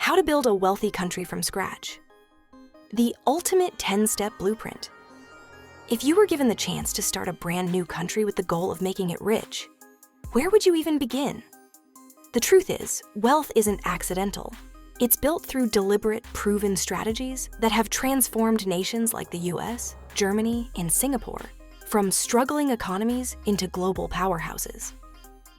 How to build a wealthy country from scratch. The ultimate 10-step blueprint. If you were given the chance to start a brand new country with the goal of making it rich, where would you even begin? The truth is, wealth isn't accidental. It's built through deliberate, proven strategies that have transformed nations like the US, Germany, and Singapore from struggling economies into global powerhouses.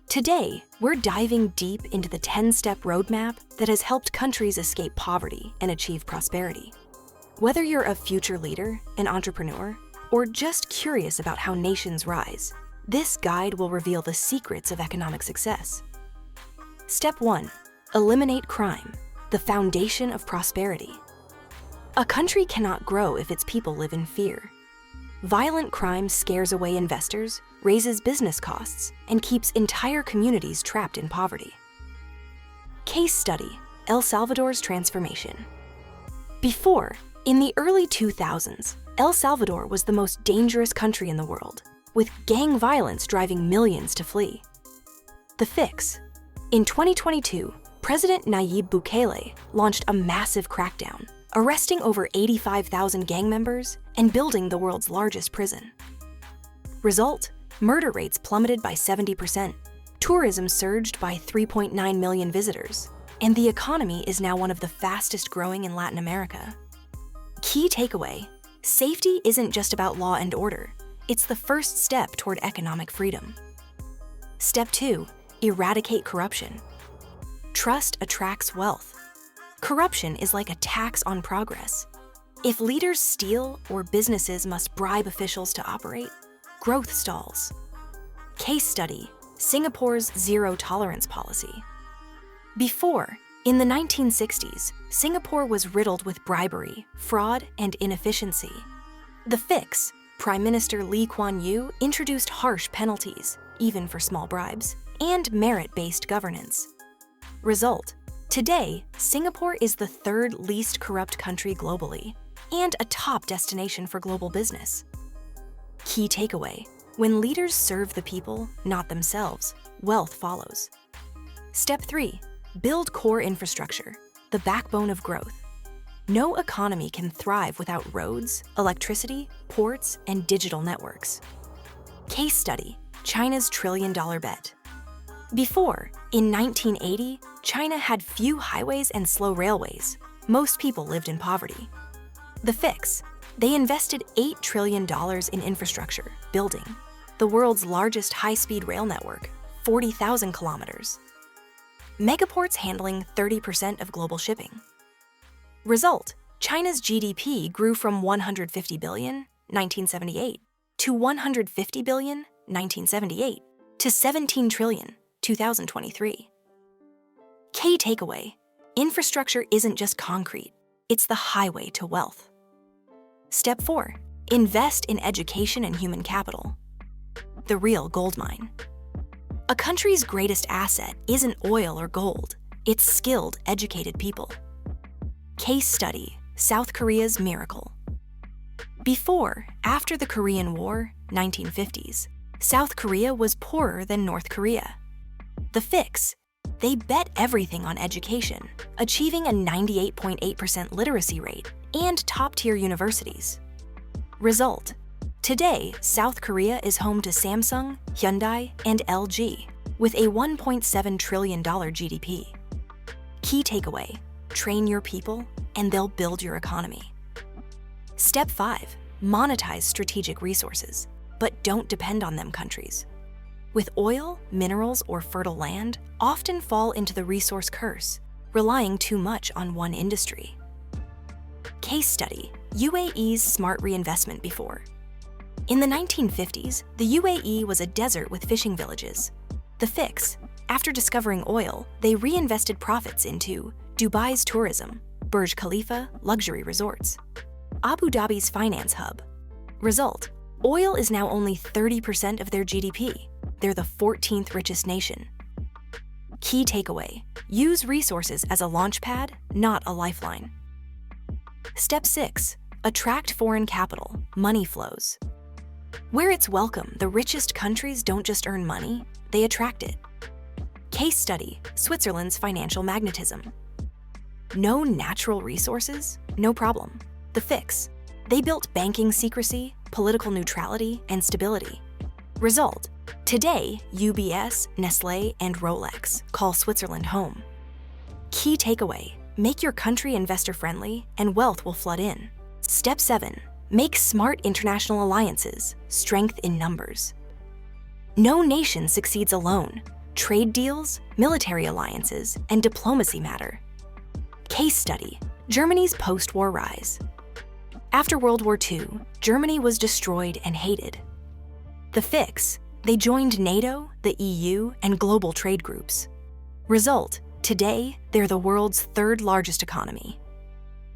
Today, we're diving deep into the 10-step roadmap that has helped countries escape poverty and achieve prosperity. Whether you're a future leader, an entrepreneur, or just curious about how nations rise, this guide will reveal the secrets of economic success. Step 1. Eliminate crime, the foundation of prosperity. A country cannot grow if its people live in fear. Violent crime scares away investors, raises business costs, and keeps entire communities trapped in poverty. Case study: El Salvador's transformation. Before, in the early 2000s, El Salvador was the most dangerous country in the world, with gang violence driving millions to flee. The fix: in 2022, President Nayib Bukele launched a massive crackdown, arresting over 85,000 gang members and building the world's largest prison. Result: murder rates plummeted by 70%, tourism surged by 3.9 million visitors, and the economy is now one of the fastest growing in Latin America. Key takeaway: safety isn't just about law and order, it's the first step toward economic freedom. Step 2. Eradicate corruption. Trust attracts wealth. Corruption is like a tax on progress. If leaders steal or businesses must bribe officials to operate, growth stalls. Case study: Singapore's zero-tolerance policy. Before, in the 1960s, Singapore was riddled with bribery, fraud, and inefficiency. The fix: Prime Minister Lee Kuan Yew introduced harsh penalties, even for small bribes, and merit-based governance. Result: today, Singapore is the third least corrupt country globally, and a top destination for global business. Key takeaway: when leaders serve the people, not themselves, wealth follows. Step 3. Build core infrastructure, the backbone of growth. No economy can thrive without roads, electricity, ports, and digital networks. Case study: China's trillion-dollar bet. Before, in 1980, China had few highways and slow railways. Most people lived in poverty. The fix: they invested $8 trillion in infrastructure, building the world's largest high-speed rail network, 40,000 kilometers. Megaports handling 30% of global shipping. Result: China's GDP grew from 150 billion, 1978, to 150 billion, 1978, to 17 trillion, 2023. Key takeaway: infrastructure isn't just concrete, it's the highway to wealth. Step 4. Invest in education and human capital. The real gold mine. A country's greatest asset isn't oil or gold, it's skilled, educated people. Case study: South Korea's miracle. Before, after the Korean War, 1950s, South Korea was poorer than North Korea. The fix: they bet everything on education, achieving a 98.8% literacy rate and top-tier universities. Result: today, South Korea is home to Samsung, Hyundai, and LG, with a $1.7 trillion GDP. Key takeaway: train your people, and they'll build your economy. Step 5. Monetize strategic resources, but don't depend on them countries. With oil, minerals, or fertile land, often fall into the resource curse, relying too much on one industry. Case study: UAE's smart reinvestment before. In the 1950s, the UAE was a desert with fishing villages. The fix: after discovering oil, they reinvested profits into Dubai's tourism, Burj Khalifa luxury resorts, Abu Dhabi's finance hub. Result: oil is now only 30% of their GDP. They're the 14th richest nation. Key takeaway: use resources as a launchpad, not a lifeline. Step 6. Attract foreign capital, money flows. Where it's welcome, the richest countries don't just earn money, they attract it. Case study: Switzerland's financial magnetism. No natural resources? No problem. The fix. They built banking secrecy, political neutrality, and stability. Result. Today, UBS, Nestlé, and Rolex call Switzerland home. Key takeaway. Make your country investor-friendly, and wealth will flood in. Step 7. Make smart international alliances, strength in numbers. No nation succeeds alone. Trade deals, military alliances, and diplomacy matter. Case study. Germany's post-war rise. After World War II, Germany was destroyed and hated. The fix. They joined NATO, the EU, and global trade groups. Result. Today, they're the world's third largest economy.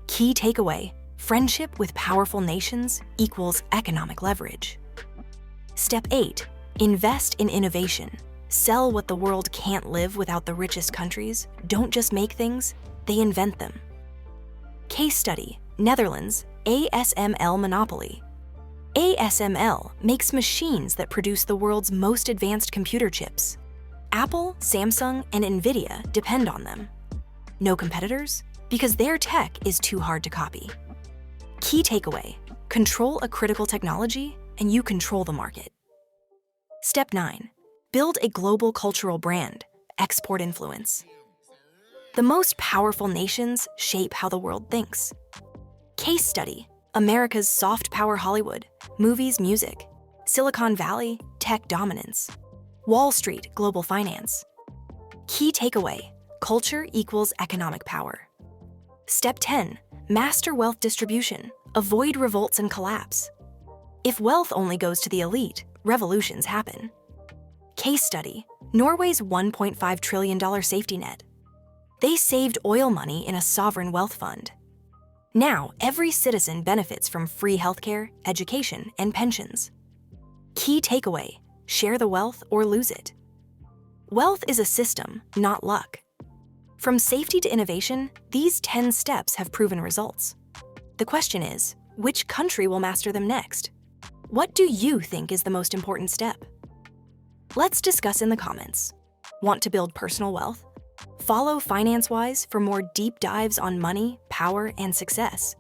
Key takeaway. Friendship with powerful nations equals economic leverage. Step 8. Invest in innovation. Sell what the world can't live without. The richest countries don't just make things, they invent them. Case study. Netherlands, ASML monopoly. ASML makes machines that produce the world's most advanced computer chips. Apple, Samsung, and Nvidia depend on them. No competitors? Because their tech is too hard to copy. Key takeaway. Control a critical technology, and you control the market. Step 9. Build a global cultural brand. Export influence. The most powerful nations shape how the world thinks. Case study. America's soft power Hollywood, movies, music. Silicon Valley, tech dominance. Wall Street, global finance. Key takeaway. Culture equals economic power. Step 10. Master wealth distribution. Avoid revolts and collapse. If wealth only goes to the elite, revolutions happen. Case study. Norway's $1.5 trillion safety net. They saved oil money in a sovereign wealth fund. Now, every citizen benefits from free healthcare, education, and pensions. Key takeaway. Share the wealth or lose it. Wealth is a system, not luck. From safety to innovation, these 10 steps have proven results. The question is, which country will master them next? What do you think is the most important step? Let's discuss in the comments. Want to build personal wealth? Follow FinanceWise for more deep dives on money, power, and success.